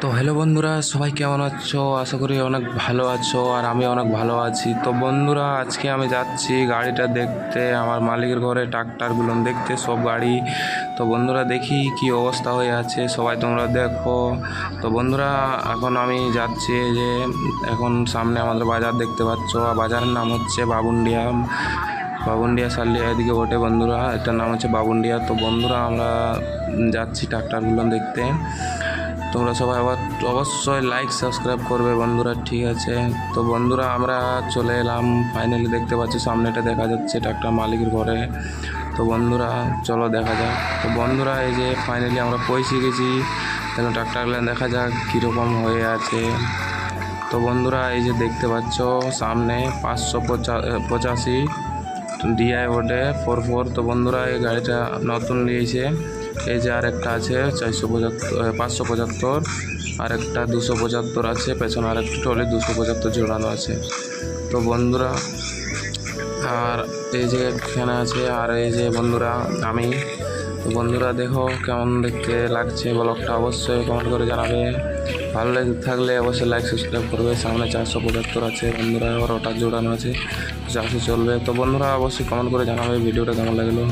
তো হ্যালো বন্ধুরা, সবাই কেমন আছো? আশা করি অনেক ভালো আছো, আর আমি অনেক ভালো আছি। তো বন্ধুরা, আজকে আমি যাচ্ছি গাড়িটা দেখতে, আমার মালিকের ঘরে ট্রাক্টারগুলো দেখতে, সব গাড়ি। তো বন্ধুরা, দেখি কি অবস্থা হয়ে আছে, সবাই তোমরা দেখো। তো বন্ধুরা, এখন আমি যাচ্ছি যে এখন সামনে আমাদের বাজার দেখতে পাচ্ছ, আর বাজারের নাম হচ্ছে বাবুন্ডিয়া। বাবুন্ডিয়া সাল্লিয়া এদিকে বটে বন্ধুরা, এটার নাম হচ্ছে বাবুন্ডিয়া। তো বন্ধুরা, আমরা যাচ্ছি ট্রাক্টারগুলো দেখতে। তোমরা সবাই আবার অবশ্যই লাইক সাবস্ক্রাইব করবে বন্ধুরা, ঠিক আছে? তো বন্ধুরা, আমরা চলে এলাম, ফাইনালি দেখতে পাচ্ছি সামনেটা দেখা যাচ্ছে ট্রাক্টর মালিকের ঘরে। তো বন্ধুরা, চলো দেখা যাক। তো বন্ধুরা, এই যে ফাইনালি আমরা পৌঁছে গেছি। এখন ট্রাক্টরগুলো দেখা যাক কীরকম হয়ে আছে। তো বন্ধুরা, এই যে দেখতে পাচ্ছ সামনে 585 ডিআই ওডে 44। তো বন্ধুরা, এই গাড়িটা নতুন নিয়েছে। এই যে আরেকটা আছে 575, আরেকটা 275 আছে, পেছনে আরেকটা ট্রলি 275 জোড়ানো আছে। তো বন্ধুরা, আর এই যে এখানে আছে, আর এই যে বন্ধুরা আমি। তো বন্ধুরা, দেখো কেমন দেখতে লাগছে ব্লগটা, অবশ্যই কমেন্ট করে জানাবে। ভালো লেগে থাকলে অবশ্যই লাইক সাবস্ক্রাইব করবে। সামনে 475 আছে বন্ধুরা, আবার ওটা জোড়ানো আছে, 400 চলবে। তো বন্ধুরা, অবশ্যই কমেন্ট করে জানাবে ভিডিওটা কেমন লাগলো।